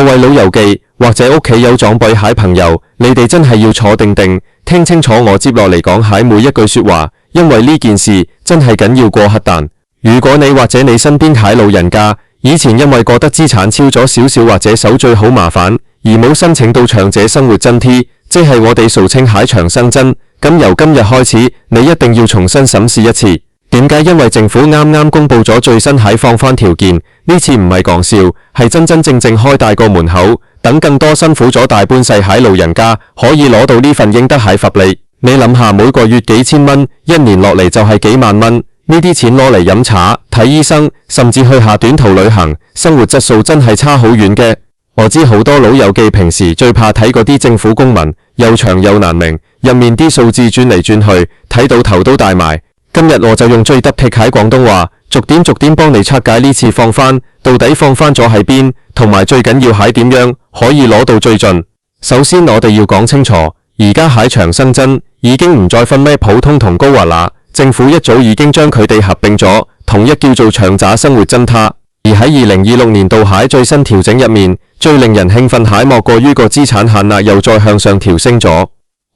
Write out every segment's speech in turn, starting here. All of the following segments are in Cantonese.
各位老友記或者屋企有長輩蟹朋友，你哋真係要坐定定，聽清楚我接落嚟講蟹每一句說話，因為呢件事真係緊要過核彈。如果你或者你身邊蟹老人家以前因為覺得資產超咗少少或者手續好麻煩，而冇申請到長者生活津貼，即係我哋俗稱蟹長生津，咁由今日開始，你一定要重新審視一次。點解？因為政府啱啱公布咗最新蟹放寬條件，呢次唔係講笑，係真真正正開大個門口，等更多辛苦咗大半世蟹老人家可以攞到呢份應得蟹福利。你諗下，每個月幾千蚊，一年落嚟就係幾萬蚊，呢啲錢攞嚟飲茶、睇醫生，甚至去下短途旅行，生活質素真係差好遠嘅。我知好多老友記平時最怕睇嗰啲政府公文，又長又難明，入面啲數字轉嚟轉去，睇到頭都大埋。今日我就用最得撇喺廣東話，逐點幫你拆解呢次放寬到底放寬咗喺邊，同埋最緊要係點樣可以攞到最盡。首先我哋要講清楚，而家蟹長生津已經唔再分咩普通同高危啦，政府一早已經將佢哋合併咗，統一叫做長者生活津貼。而喺2026年度蟹最新調整入面，最令人興奮蟹莫過於個資產限額又再向上調升咗。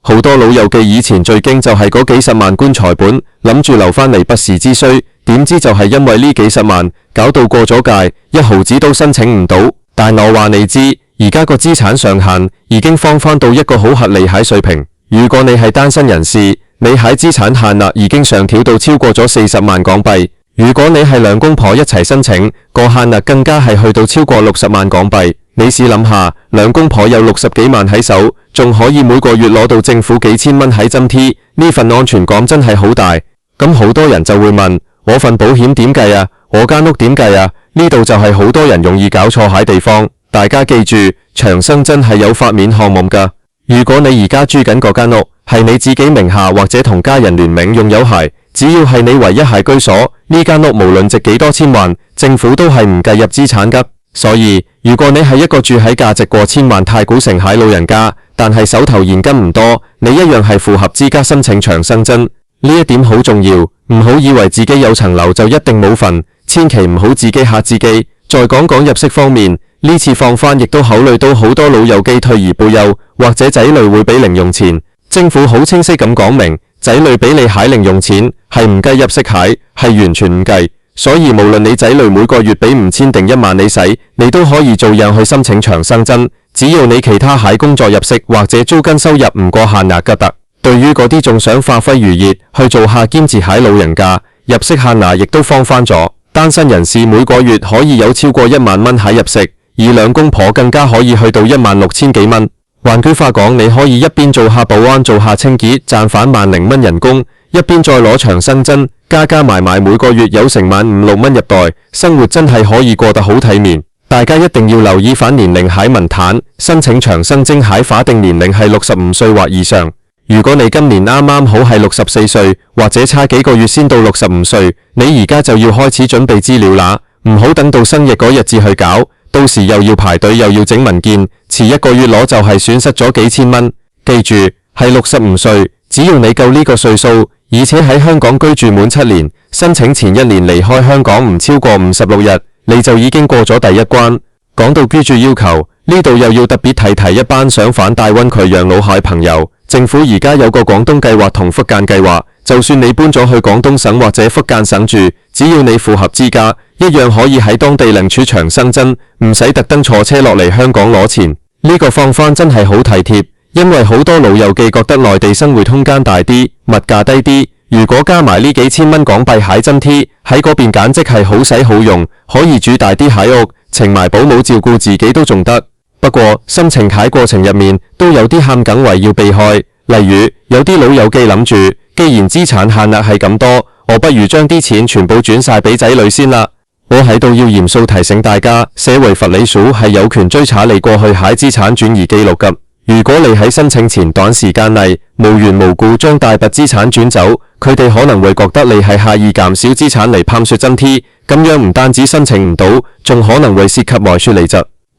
好多老友記以前最驚就係嗰幾十萬棺材本，諗住留返嚟不時之需，點知就係因為呢幾十萬搞到過咗界，一毫子都申請唔到。但我話你知，而家個資產上限已經放寬到一個好合理蟹水平。如果你係單身人士，你蟹資產限額已經上調到超過咗40萬港幣。如果你係兩公婆一齊申請，個限額更加係去到超過60萬港幣。你試諗下，兩公婆有60幾萬喺手，仲可以每個月攞到政府幾千蚊喺津貼，呢份安全感真係好大。咁好多人就會問，我份保險點計啊？我間屋點計啊？呢度就係好多人容易搞錯蟹地方。大家記住，長生津係有發免項目㗎。如果你而家住緊嗰間屋係你自己名下或者同家人聯名擁有蟹，只要係你唯一蟹居所，呢間屋無論值幾多千萬，政府都係唔計入資產㗎。所以如果你係一個住喺價值過千萬太古城蟹老人家，但係手頭現金唔多，你一樣係符合資格申請長生津。呢一點好重要，唔好以為自己有層樓就一定冇份，千祈唔好自己嚇自己。再講講入息方面，呢次放寬亦都考慮到好多老友記退而步休，或者仔女會俾零用錢。政府好清晰咁講明，仔女俾你蟹零用錢係唔計入息蟹，係完全唔計。所以無論你仔女每個月俾5000定1萬你使，你都可以做樣去申請長生津，只要你其他蟹工作入息或者租金收入唔過限額就得。對於嗰啲仲想發揮餘熱去做下兼職蟹老人家，入息限額亦都放寬咗。單身人士每個月可以有超過1萬蚊蟹入息，而兩公婆更加可以去到16000幾蚊。換句話講，你可以一邊做下保安做下清潔賺返1萬0蚊人工，一邊再攞長生津，加埋每個月有成15000-6蚊入袋，生活真係可以過得好體面。大家一定要留意返年齡蟹文壇，申請長生津蟹法定年齡係65歲或以上。如果你今年啱啱好係64歲，或者差幾個月先到65歲，你而家就要開始準備資料啦，唔好等到生日嗰日至去搞，到時又要排隊又要整文件，遲一個月攞就係損失咗幾千蚊。記住，係65歲，只要你夠呢個歲數，而且喺香港居住滿7年，申請前1年離開香港唔超過56日，你就已經過咗第一關。講到居住要求，呢度又要特別提一班想返大灣區養老蟹朋友。政府而家有個廣東計劃同福建計劃，就算你搬咗去廣東省或者福建省住，只要你符合資格，一樣可以喺當地領取長生津，唔使特登坐車落嚟香港攞錢。呢個放寬真係好體貼，因為好多老友記覺得內地生活空間大啲，物價低啲，如果加埋呢幾千蚊港幣蟹津貼，喺嗰邊簡直係好使好用，可以住大啲蟹屋，請埋保姆照顧自己都仲得。不過申請蟹過程入面都有啲陷阱位要避開，例如有啲老友記諗住，既然資產限額係咁多，我不如將啲錢全部轉晒俾仔女先啦。我喺度要嚴肅提醒大家，社會福利署係有權追查你過去蟹資產轉移記錄㗎。如果你喺申請前短時間內無緣無故將大筆資產轉走，佢哋可能會覺得你係刻意減少資產嚟貪雪津貼，咁樣唔單止申請唔到，仲可能會涉及外泄利益。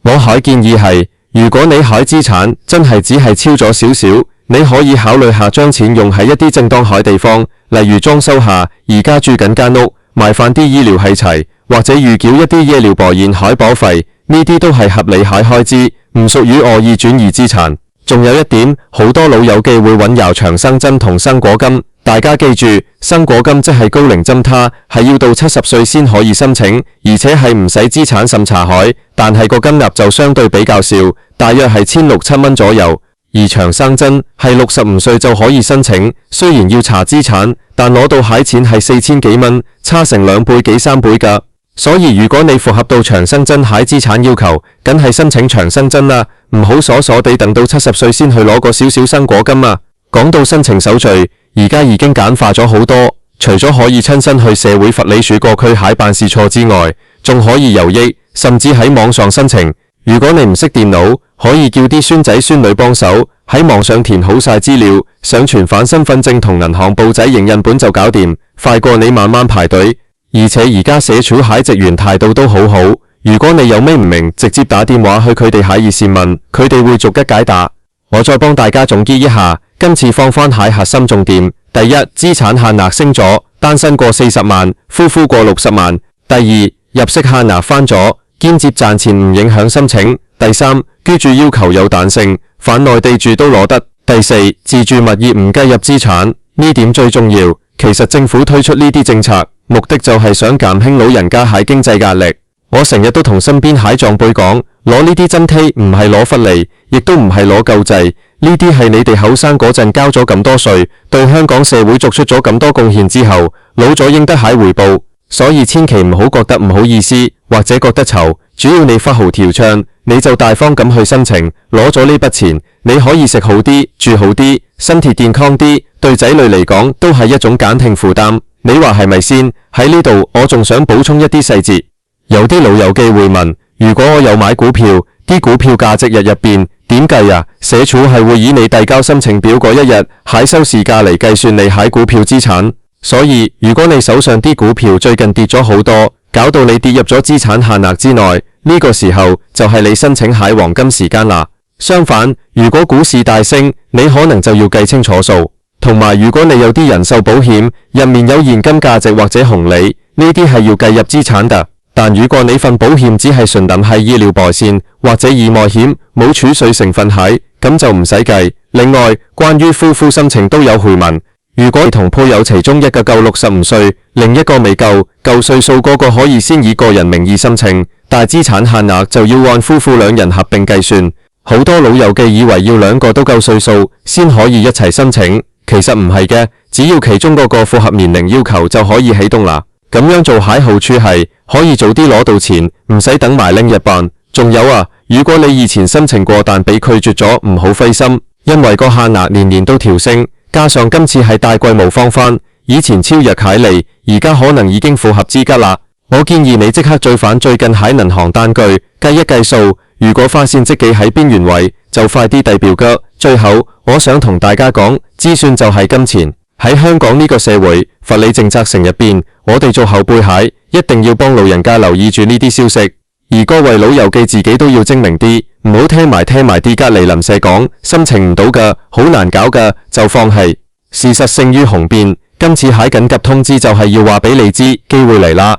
我喺建議係，如果你蟹資產真係只係超咗少少，你可以考慮下將錢用喺一啲正當蟹地方，例如裝修下而家住緊間屋，買翻啲醫療器材，或者預繳一啲醫療保險蟹保費，呢啲都係合理蟹開支，唔屬於惡意轉移資產。仲有一點，好多老友記會混淆長生針同生果金。大家記住，生果金即係高齡針，它係要到70歲先可以申請，而且係唔使資產審查海，但係個金額就相對比較少，大約係1600-1700蚊左右。而長生針係65歲就可以申請，雖然要查資產，但攞到蟹錢係4000幾蚊，差成2倍幾3倍㗎。所以如果你符合到長生針蟹資產要求，梗係申請長生針啦，唔好傻傻地等到70歲先去攞個少少生果金啊。講到申請手續，而家已經簡化咗好多，除咗可以親身去社會福利署各區蟹辦事處之外，仲可以郵寄，甚至喺網上申請。如果你唔識電腦，可以叫啲孫仔孫女幫手喺網上填好晒資料，上傳返身份證同銀行簿仔影印本就搞掂，快過你慢慢排隊。而且而家社署蟹職員態度都好好，如果你有咩唔明，直接打電話去佢哋蟹熱線問，佢哋會逐一解答。我再幫大家總結一下，今次放返蟹核心重點：第一，資產限額升咗，單身過40萬，夫婦過60萬；第二，入息限額翻咗，間接賺錢唔影響申請；第三，居住要求有彈性，返內地住都攞得；第四，自住物業唔計入資產，呢點最重要。其實政府推出呢啲政策，目的就係想減輕老人家蟹經濟壓力。我成日都同身邊蟹長輩講，攞呢啲津貼唔係攞福利，亦都唔係攞救濟，呢啲係你哋後生嗰陣交咗咁多稅，對香港社會作出咗咁多貢獻之後，老咗應得蟹回報。所以千祈唔好覺得唔好意思，或者覺得愁，只要你發號調暢，你就大方咁去申請，攞咗呢筆錢，你可以食好啲，住好啲，身體健康啲，對仔女嚟講都係一種減輕負擔。你話係咪先？喺呢度我仲想補充一啲細節。有啲老友記會問，如果我有買股票，啲股票價值日入邊點計啊？社署係會以你遞交申請表嗰一日蟹收市價嚟計算你蟹股票資產。所以如果你手上啲股票最近跌咗好多，搞到你跌入咗資產限額之內，呢個時候就係你申請蟹黃金時間啦。相反，如果股市大升，你可能就要計清楚數。同埋如果你有啲人壽保險入面有現金價值或者紅利，呢啲係要計入資產㗎。但如果你份保險只係純等係醫療保險或者意外險，冇儲稅成分喺，咁就唔使計。另外，關於夫婦申請都有回文，如果你同配偶其中一個夠65歲，另一個未夠歲數嗰個可以先以個人名義申請，但資產限額就要按夫婦兩人合併計算。好多老友記以為要兩個都夠歲數先可以一齊申請，其實唔係嘅，只要其中嗰個符合年齡要求就可以啟動啦。咁樣做蟹好處係可以早啲攞到錢，唔使等埋拎日辦。仲有啊，如果你以前申請過但被拒絕咗，唔好灰心，因為個限額年年都調升，加上今次係大規模放返，以前超日蟹利，而家可能已經符合資格啦。我建議你即刻追返最近蟹銀行單據，計一計數，如果發現自己喺邊緣位，就快啲遞表格。最後，我想同大家講，資訊就係金錢。喺香港呢個社會，福利政策成日變，我哋做後輩蟹，一定要幫老人家留意住呢啲消息。而各位老友記自己都要精明啲，唔好聽埋啲隔離鄰舍講，申請唔到㗎，好難搞㗎，就放棄。事實勝於雄辯，今次蟹緊急通知就係要話俾你知，機會嚟啦。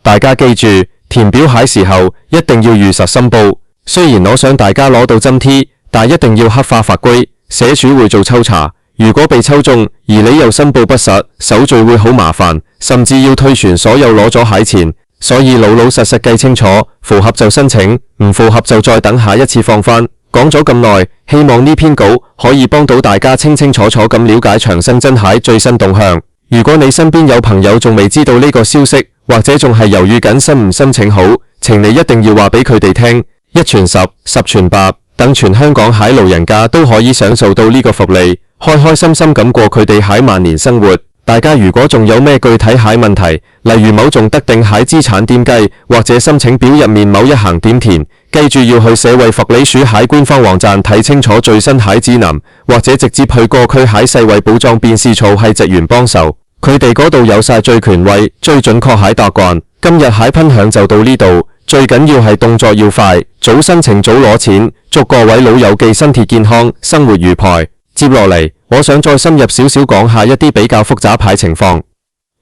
大家記住，填表蟹時候一定要如實申報。雖然我想大家攞到津貼，但一定要合法法規，社署會做抽查。如果被抽中，而你又申報不實，手續會好麻煩，甚至要退全所有攞咗蟹錢。所以老實計清楚，符合就申請，唔符合就再等下一次放返。講咗咁耐，希望呢篇稿可以幫到大家清楚咁了解長生針蟹最新動向。如果你身邊有朋友仲未知道呢個消息，或者仲係猶豫緊申唔申請好，請你一定要話俾佢哋聽，一傳十，十傳百，等全香港蟹老人家都可以享受到呢個福利，開心咁過佢哋蟹萬年生活。大家如果仲有咩具體蟹問題，例如某種特定蟹資產點計，或者申請表入面某一行點填，記住要去社會福利署蟹官方網站睇清楚最新蟹指南，或者直接去各區蟹世衛保障辦事處係職員幫手，佢哋嗰度有晒最權威、最準確蟹答案。今日蟹分享就到呢度，最緊要係動作要快，早申請早攞錢，祝各位老友記身體健康，生活愉快。接落嚟，我想再深入少少講下一啲比較複雜蟹情況。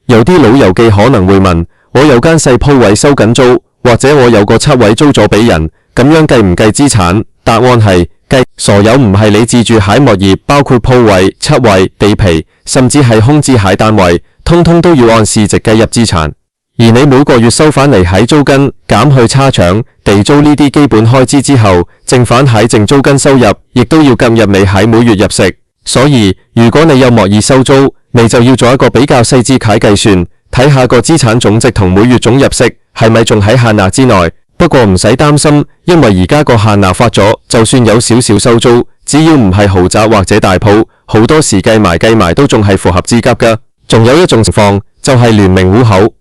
有啲老友記可能會問，我有間細鋪位收緊租，或者我有個7位租咗俾人，咁樣計唔計資產？答案係計。所有唔係你自住蟹物業，包括鋪位、測位、地皮，甚至係空置蟹單位，通通都要按市值計入資產。而你每個月收返嚟蟹租金，減去差餉、地租呢啲基本開支之後，剩返蟹淨租金收入，亦都要計入你蟹每月入息。所以如果你有莫意收租，你就要做一個比較細緻嘅計算，睇下個資產總值同每月總入息係咪仲喺限額之內。不過唔使擔心，因為而家個限額發咗，就算有少少收租，只要唔係豪宅或者大鋪，好多時計埋都仲係符合資格㗎。仲有一種情況就係聯名戶口，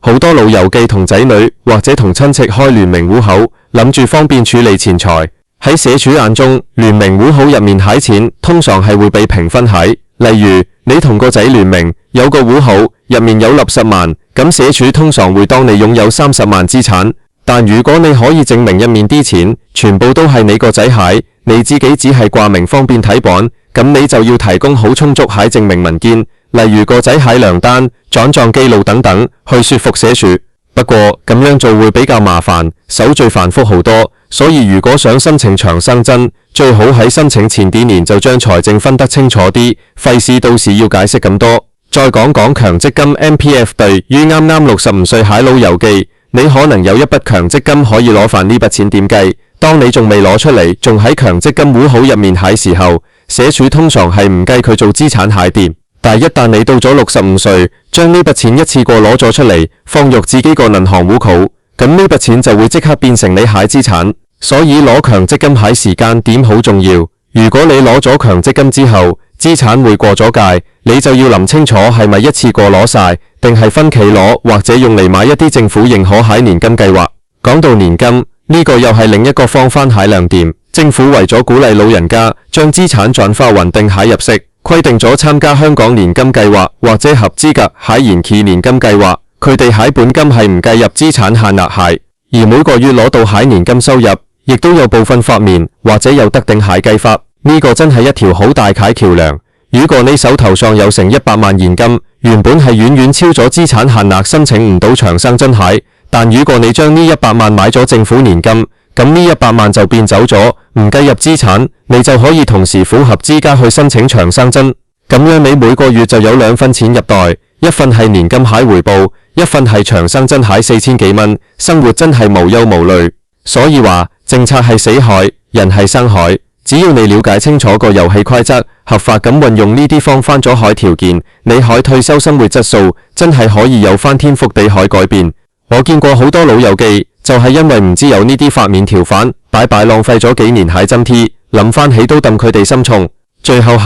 好多老友記同仔女或者同親戚開聯名戶口，諗住方便處理錢財。喺社署眼中，聯名戶口入面蟹錢通常係會被平分蟹。例如你同個仔聯名，有個戶口入面有60萬，咁社署通常會當你擁有30萬資產。但如果你可以證明入面啲錢全部都係你個仔蟹，你自己只係掛名方便睇榜，咁你就要提供好充足蟹證明文件，例如個仔蟹糧單、轉賬記錄等等，去說服社署。不過咁樣做會比較麻煩，手續繁複好多，所以如果想申請長生津，最好喺申請前幾年就將財政分得清楚啲，費事到時要解釋咁多。再講講強積金 MPF， 對於啱啱65歲蟹老友記，你可能有一筆強積金可以攞返，呢筆錢點計？當你仲未攞出嚟，仲喺強積金戶口入面蟹時候，社署通常係唔計佢做資產蟹掂。但一旦你到咗65歲，將呢筆錢一次過攞咗出嚟，放入自己個銀行戶口，咁呢筆錢就會即刻變成你蟹資產。所以攞強積金蟹時間點好重要。如果你攞咗強積金之後，資產會過咗界，你就要諗清楚係咪一次過攞晒，定係分期攞，或者用嚟買一啲政府認可蟹年金計劃。講到年金，呢個又係另一個放返蟹亮點。政府為咗鼓勵老人家將資產轉化穩定蟹入息，規定咗參加香港年金計劃或者合資格蟹延期年金計劃，佢哋蟹本金係唔計入資產限額蟹，而每個月攞到蟹年金收入，亦都有部分發面或者有特定蟹計法。呢個真係一條好大嘅橋樑。如果你手頭上有成100萬現金，原本係遠遠超咗資產限額，申請唔到長生津蟹。但如果你將呢100萬買咗政府年金，咁呢100萬就變走咗，唔計入資產，你就可以同時符合資格去申請長生津。咁樣你每個月就有2份錢入袋，一份係年金蟹回報，一份係長生津蟹4000幾蚊，生活真係無憂無慮。所以話政策係死蟹，人係生蟹。只要你了解清楚個遊戲規則，合法咁運用呢啲放返咗蟹條件，你蟹退休生活質素真係可以有翻天覆地蟹改變。我見過好多老友記就係因為唔知有呢啲法面條款，白浪費咗幾年蟹增 T， 諗翻起都戥佢哋心重。最後，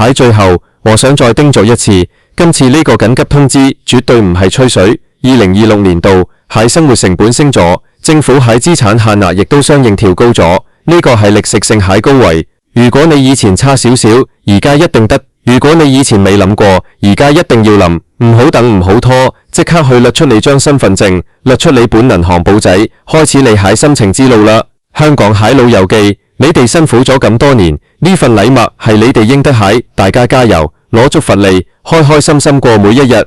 我想再叮囑一次，今次呢個緊急通知絕對唔係吹水。2026年度蟹生活成本升咗，政府蟹資產限額亦都相應調高咗，呢個係歷史性蟹高位。如果你以前差少少，而家一定得；如果你以前未諗過，而家一定要諗。唔好等，唔好拖，即刻去列出你張身份證，列出你本銀行簿仔，開始你蟹申請之路啦！香港蟹老友記，你哋辛苦咗咁多年，呢份禮物係你哋應得蟹，大家加油，攞足佛利，開開心心過每一日。